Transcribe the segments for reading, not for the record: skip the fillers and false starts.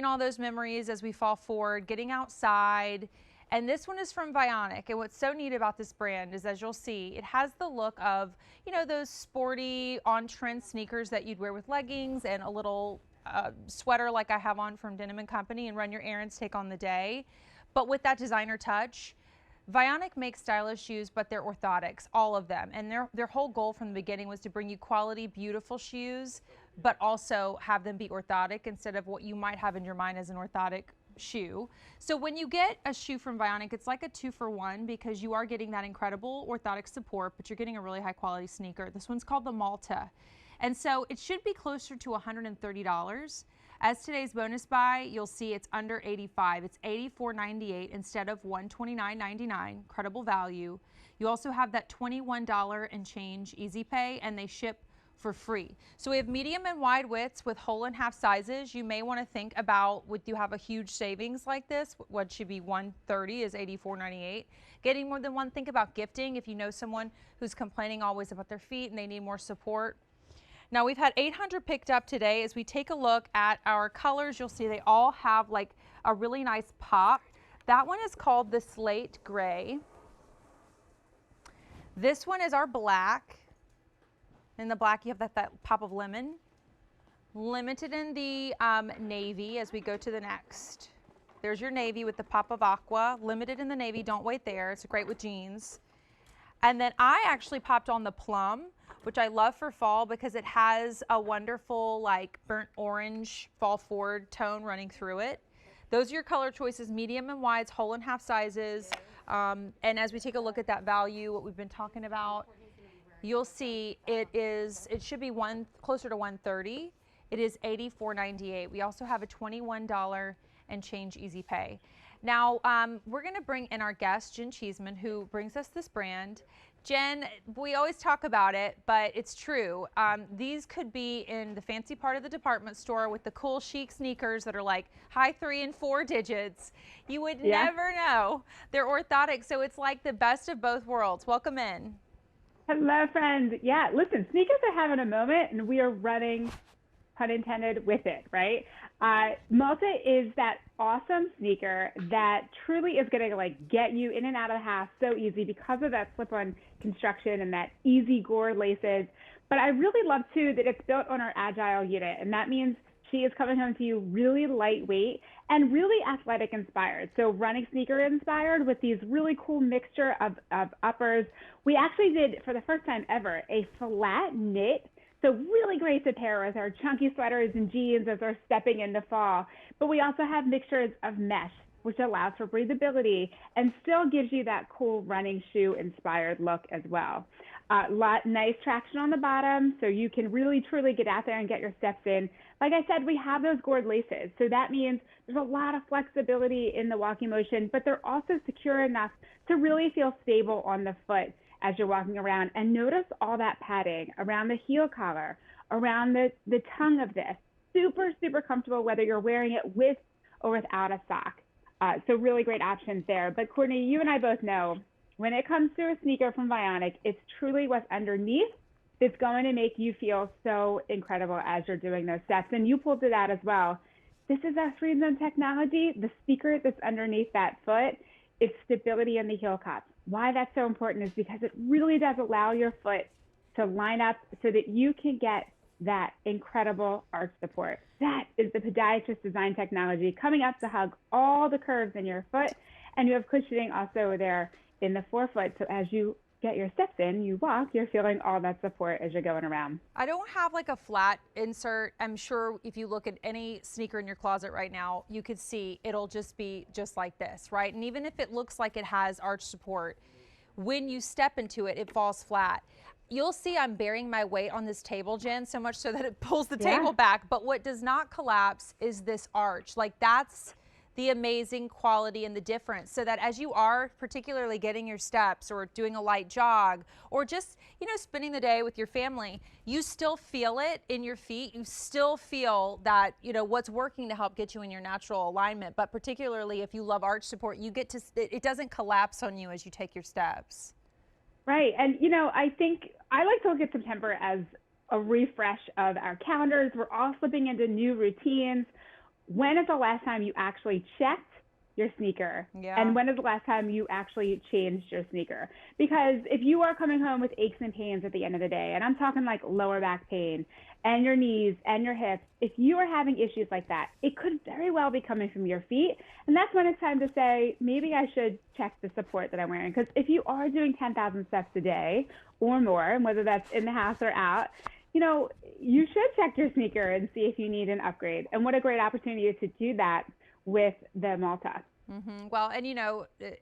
all those memories as we fall forward, getting outside. And this one is from Vionic. And what's so neat about this brand is, as you'll see, it has the look of, you know, those sporty on-trend sneakers that you'd wear with leggings and a little sweater like I have on from Denim & Company and run your errands, take on the day. But with that designer touch. Vionic makes stylish shoes, but they're orthotics, all of them. And their whole goal from the beginning was to bring you quality, beautiful shoes, but also have them be orthotic instead of what you might have in your mind as an orthotic shoe. So when you get a shoe from Vionic, it's like a 2-for-1 because you are getting that incredible orthotic support, but you're getting a really high quality sneaker. This one's called the Malta. And so it should be closer to $130. As today's bonus buy, you'll see it's under $85. It's $84.98 instead of $129.99. Incredible value. You also have that $21 and change easy pay, and they ship for free. So we have medium and wide widths with whole and half sizes. You may want to think about, would you have a huge savings like this, what should be $130 is $84.98. Getting more than one, think about gifting if you know someone who's complaining always about their feet and they need more support. Now we've had 800 picked up today. As we take a look at our colors, you'll see they all have like a really nice pop. That one is called the slate gray. This one is our black. In the black you have that pop of lemon. Limited in the navy as we go to the next. There's your navy with the pop of aqua. Limited in the navy, don't wait there. It's great with jeans. And then I actually popped on the plum, which I love for fall because it has a wonderful like burnt orange fall forward tone running through it. Those are your color choices, medium and wides, whole and half sizes. And as we take a look at that value, what we've been talking about, you'll see it should be closer to $130. It is $84.98. We also have a $21 and change easy pay. Now, we're going to bring in our guest, Jen Cheeseman, who brings us this brand. Jen, we always talk about it, but it's true. These could be in the fancy part of the department store with the cool chic sneakers that are like high 3 and 4 digits. You would never know. They're orthotic, so it's like the best of both worlds. Welcome in. Hello, friends. Yeah, listen, sneakers are having a moment, and we are running, pun intended, with it, right? Malta is that awesome sneaker that truly is going to like get you in and out of the house so easy because of that slip-on construction and that easy Gored laces. But I really love too that it's built on our agile unit, and that means she is coming home to you really lightweight and really athletic inspired. So running sneaker inspired with these really cool mixture of uppers. We actually did, for the first time ever, a flat knit. So really great to pair with our chunky sweaters and jeans as we're stepping into fall. But we also have mixtures of mesh, which allows for breathability and still gives you that cool running shoe inspired look as well. Nice traction on the bottom, so you can really truly get out there and get your steps in. Like I said, we have those Gored laces, so that means there's a lot of flexibility in the walking motion, but they're also secure enough to really feel stable on the foot as you're walking around. And notice all that padding around the heel collar, around the tongue of this. Super, super comfortable whether you're wearing it with or without a sock. So really great options there. But Courtney, you and I both know when it comes to a sneaker from Vionic, it's truly what's underneath that's going to make you feel so incredible as you're doing those steps. And you pulled it out as well. This is our free zone technology. The speaker that's underneath that foot, it's stability in the heel cup. Why that's so important is because it really does allow your foot to line up so that you can get that incredible arch support. That is the podiatrist design technology coming up to hug all the curves in your foot. And you have cushioning also there in the forefoot. So as you get your steps in, you walk, you're feeling all that support as you're going around. I don't have like a flat insert. I'm sure if you look at any sneaker in your closet right now, you could see it'll just be just like this, right? And even if it looks like it has arch support, when you step into it, it falls flat. You'll see I'm bearing my weight on this table, Jen, so much so that it pulls the table back. But what does not collapse is this arch. Like that's the amazing quality and the difference, so that as you are particularly getting your steps or doing a light jog or just, you know, spending the day with your family, you still feel it in your feet. You still feel that, you know, what's working to help get you in your natural alignment. But particularly if you love arch support, you get to, it doesn't collapse on you as you take your steps. Right. And, you know, I think I like to look at September as a refresh of our calendars. We're all slipping into new routines. when is the last time you actually checked your sneaker? Yeah. And when is the last time you actually changed your sneaker? Because if you are coming home with aches and pains at the end of the day, and I'm talking like lower back pain and your knees and your hips, if you are having issues like that, it could very well be coming from your feet. And that's when it's time to say, maybe I should check the support that I'm wearing. Because if you are doing 10,000 steps a day or more, and whether that's in the house or out, you should check your sneaker and see if you need an upgrade. And what a great opportunity to do that with the Malta. Well, and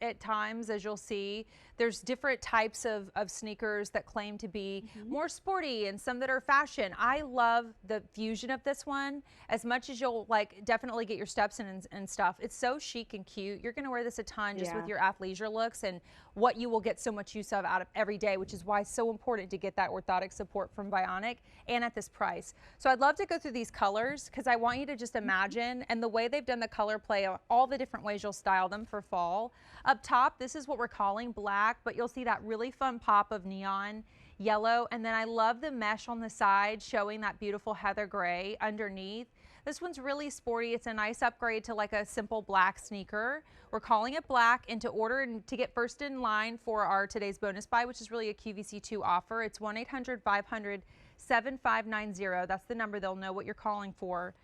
at times, as you'll see, there's different types of sneakers that claim to be more sporty and some that are fashion. I love the fusion of this one as much as you'll definitely get your steps in and stuff. It's so chic and cute. You're going to wear this a ton just with your athleisure looks and what you will get so much use of out of every day, which is why it's so important to get that orthotic support from Vionic and at this price. So I'd love to go through these colors because I want you to just imagine, and the way they've done the color play, all the different ways you'll style them for fall. Up top, this is what we're calling black, but you'll see that really fun pop of neon yellow. And then I love the mesh on the side showing that beautiful heather gray underneath. This one's really sporty. It's a nice upgrade to like a simple black sneaker. We're calling it black, and to order and to get first in line for our today's bonus buy, which is really a QVC2 offer, it's 1-800-500-7590. That's the number. They'll know what you're calling for.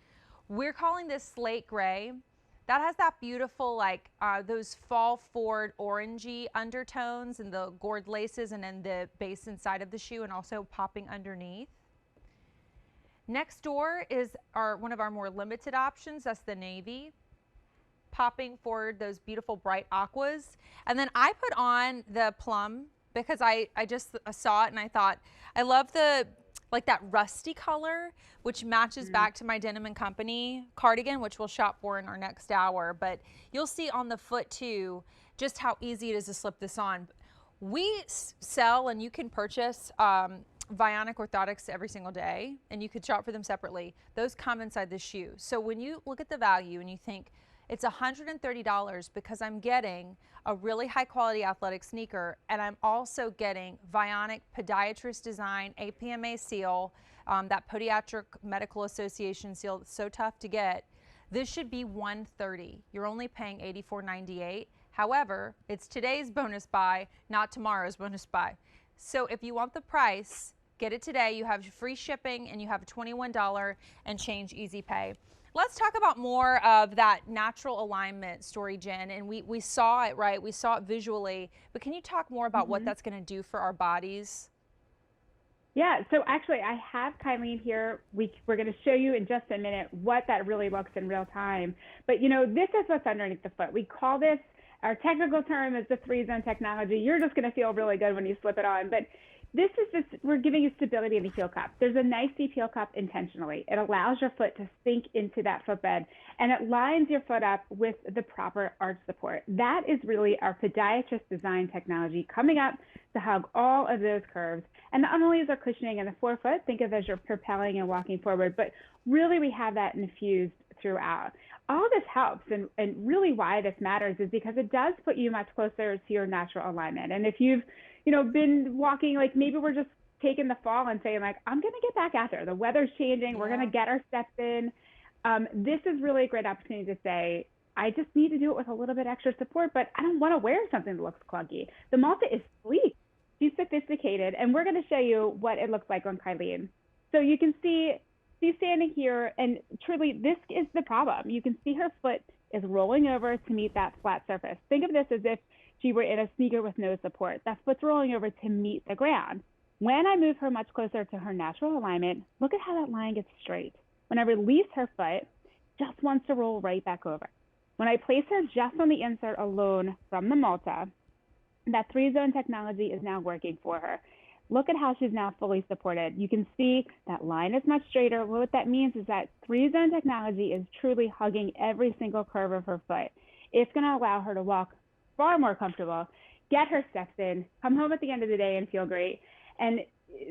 We're calling this slate gray. That has that beautiful, those fall forward orangey undertones and the gored laces, and then the base inside of the shoe and also popping underneath. Next door is one of our more limited options. That's the navy, popping forward those beautiful bright aquas. And then I put on the plum because I just saw it and I thought, I love that rusty color, which matches back to my Denim & Company cardigan, which we'll shop for in our next hour. But you'll see on the foot too, just how easy it is to slip this on. We sell and you can purchase Vionic orthotics every single day, and you could shop for them separately. Those come inside the shoe. So when you look at the value and you think it's $130 because I'm getting a really high quality athletic sneaker, and I'm also getting Vionic podiatrist design, APMA seal, that Podiatric Medical Association seal that's so tough to get, this should be $130. You're only paying $84.98. However, it's today's bonus buy, not tomorrow's bonus buy. So if you want the price, get it today. You have free shipping and you have a $21 and change easy pay. Let's talk about more of that natural alignment story, Jen. And we saw it, right? We saw it visually. But can you talk more about what that's going to do for our bodies? Yeah, so actually I have Kylene here. We're going to show you in just a minute what that really looks in real time. But this is what's underneath the foot. We call this, our technical term is the 3-zone technology. You're just going to feel really good when you slip it on. But we're giving you stability in the heel cup. There's a nice deep heel cup intentionally. It allows your foot to sink into that footbed, and it lines your foot up with the proper arch support. That is really our podiatrist design technology coming up to hug all of those curves. And not only is there cushioning in the forefoot, think of it as you're propelling and walking forward, but really we have that infused throughout. All this helps, and really why this matters is because it does put you much closer to your natural alignment. And if you've been walking, maybe we're just taking the fall and saying I'm going to get back out there. The weather's changing. We're going to get our steps in. This is really a great opportunity to say, I just need to do it with a little bit extra support, but I don't want to wear something that looks clunky. The Malta is sleek. She's sophisticated, and we're going to show you what it looks like on Kylene. So you can see she's standing here, and truly this is the problem. You can see her foot is rolling over to meet that flat surface. Think of this as if she were in a sneaker with no support. That foot's rolling over to meet the ground. When I move her much closer to her natural alignment, look at how that line gets straight. When I release her foot, just wants to roll right back over. When I place her just on the insert alone from the Malta, that 3-zone technology is now working for her. Look at how she's now fully supported. You can see that line is much straighter. What that means is that 3-zone technology is truly hugging every single curve of her foot. It's going to allow her to walk far more comfortable, get her steps in, come home at the end of the day and feel great. And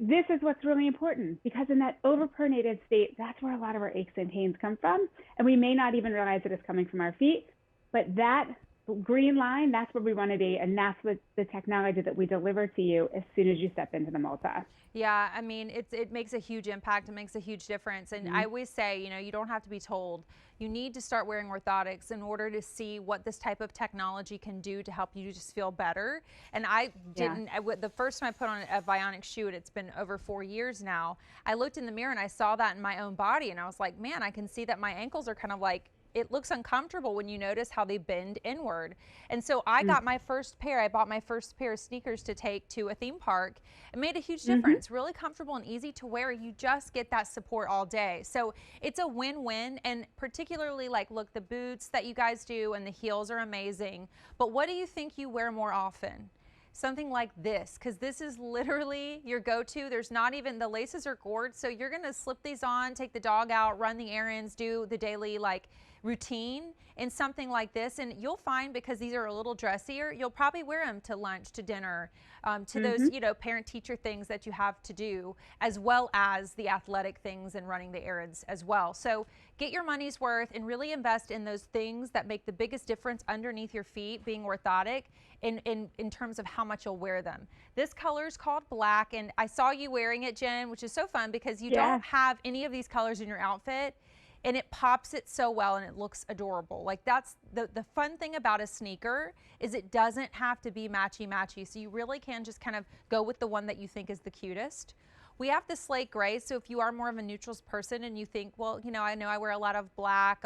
this is what's really important, because in that overpronated state, that's where a lot of our aches and pains come from. And we may not even realize that it's coming from our feet, but that green line, that's where we want to be. And that's the technology that we deliver to you as soon as you step into the Malta. Yeah, I mean, it makes a huge impact. It makes a huge difference. And I always say, you don't have to be told. You need to start wearing orthotics in order to see what this type of technology can do to help you just feel better. And I didn't, the first time I put on a Vionic shoe, and it's been over 4 years now, I looked in the mirror and I saw that in my own body. And I was like, man, I can see that my ankles are kind of like, it looks uncomfortable when you notice how they bend inward. And so I got my first pair, I bought my first pair of sneakers to take to a theme park. It made a huge difference, really comfortable and easy to wear. You just get that support all day. So it's a win-win, and particularly like, look, the boots that you guys do and the heels are amazing. But what do you think you wear more often? Something like this, because this is literally your go-to. There's not even, the laces are gored, so you're gonna slip these on, take the dog out, run the errands, do the daily like routine in something like this, and you'll find, because these are a little dressier, you'll probably wear them to lunch, to dinner, to those parent-teacher things that you have to do, as well as the athletic things and running the errands as well. So get your money's worth and really invest in those things that make the biggest difference underneath your feet, being orthotic, in terms of how much you'll wear them. This color is called black, and I saw you wearing it, Jen, which is so fun because you don't have any of these colors in your outfit, and it pops it so well and it looks adorable. Like, that's the fun thing about a sneaker, is it doesn't have to be matchy-matchy. So you really can just kind of go with the one that you think is the cutest. We have the slate gray, so if you are more of a neutrals person and you think, well, I know I wear a lot of black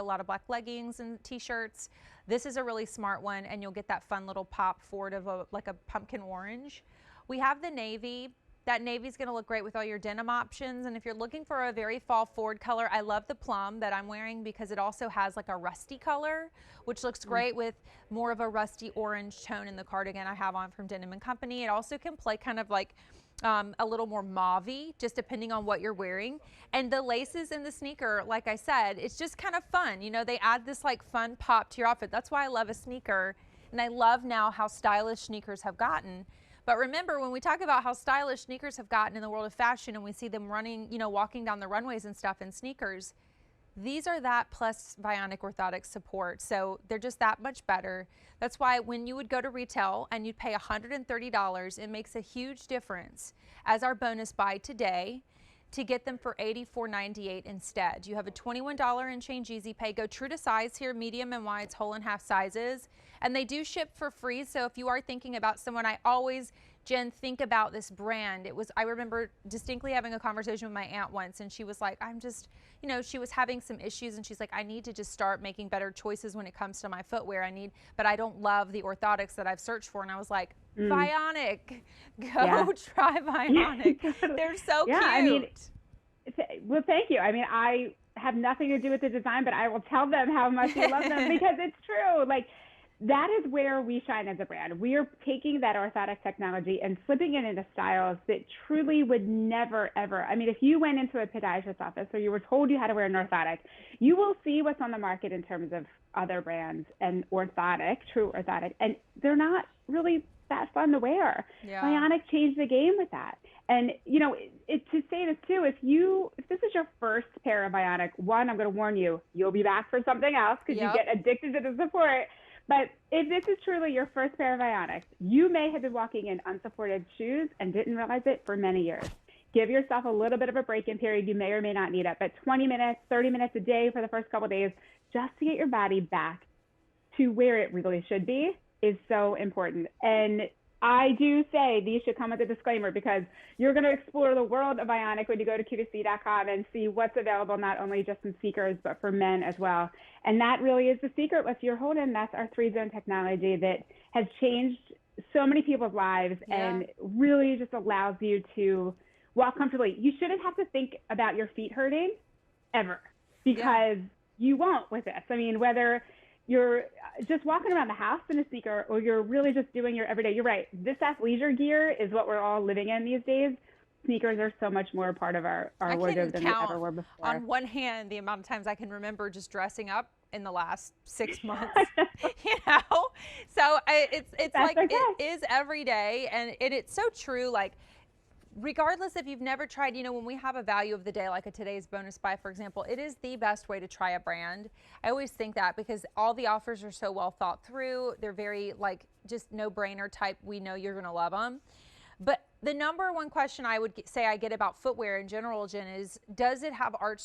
leggings and t-shirts, this is a really smart one, and you'll get that fun little pop forward of like a pumpkin orange. We have the navy. That navy is going to look great with all your denim options. And if you're looking for a very fall forward color, I love the plum that I'm wearing because it also has like a rusty color, which looks great with more of a rusty orange tone in the cardigan I have on from Denim & Company. It also can play kind of like a little more mauve-y, just depending on what you're wearing. And the laces in the sneaker, like I said, it's just kind of fun. They add this like fun pop to your outfit. That's why I love a sneaker. And I love now how stylish sneakers have gotten. But remember, when we talk about how stylish sneakers have gotten in the world of fashion, and we see them running, walking down the runways and stuff in sneakers, these are that plus Vionic orthotic support. So they're just that much better. That's why when you would go to retail and you'd pay $130, it makes a huge difference as our bonus buy today to get them for $84.98 instead. You have a $21 and change easy pay. Go true to size here, medium and wides, whole and half sizes. And they do ship for free. So if you are thinking about someone, I always, Jen, think about this brand. I remember distinctly having a conversation with my aunt once, and she was like, I'm just, she was having some issues, and she's like, I need to just start making better choices when it comes to my footwear. But I don't love the orthotics that I've searched for. And I was like, Vionic, go try Vionic. They're so cute. I mean, well, thank you. I mean, I have nothing to do with the design, but I will tell them how much I love them because it's true. Like, that is where we shine as a brand. We are taking that orthotic technology and flipping it into styles that truly would never, ever. I mean, if you went into a podiatrist's office or you were told you had to wear an orthotic, you will see what's on the market in terms of other brands and orthotic, true orthotic, and they're not really that fun to wear. Vionic changed the game with that. And, to say this too, if this is your first pair of Vionic, one, I'm going to warn you, you'll be back for something else because you get addicted to the support. But if this is truly your first pair of Vionics, you may have been walking in unsupported shoes and didn't realize it for many years. Give yourself a little bit of a break-in period. You may or may not need it, but 20 minutes, 30 minutes a day for the first couple of days, just to get your body back to where it really should be, is so important. And I do say these should come with a disclaimer because you're going to explore the world of Vionic when you go to QVC.com and see what's available, not only just in sneakers, but for men as well. And that really is the secret with your Holden. That's our 3-zone technology that has changed so many people's lives and really just allows you to walk comfortably. You shouldn't have to think about your feet hurting ever because you won't with this. I mean, whether you're just walking around the house in a sneaker or you're really just doing your everyday, you're right. This athleisure gear is what we're all living in these days. Sneakers are so much more a part of our wardrobe than they ever were before. On one hand, the amount of times I can remember just dressing up in the last 6 months, So it's like, it is every day. And it's so true. Like, regardless if you've never tried, when we have a value of the day, like a today's bonus buy, for example, it is the best way to try a brand. I always think that because all the offers are so well thought through. They're very just no brainer type. We know you're going to love them. But the number one question I would say I get about footwear in general, Jen, is does it have arch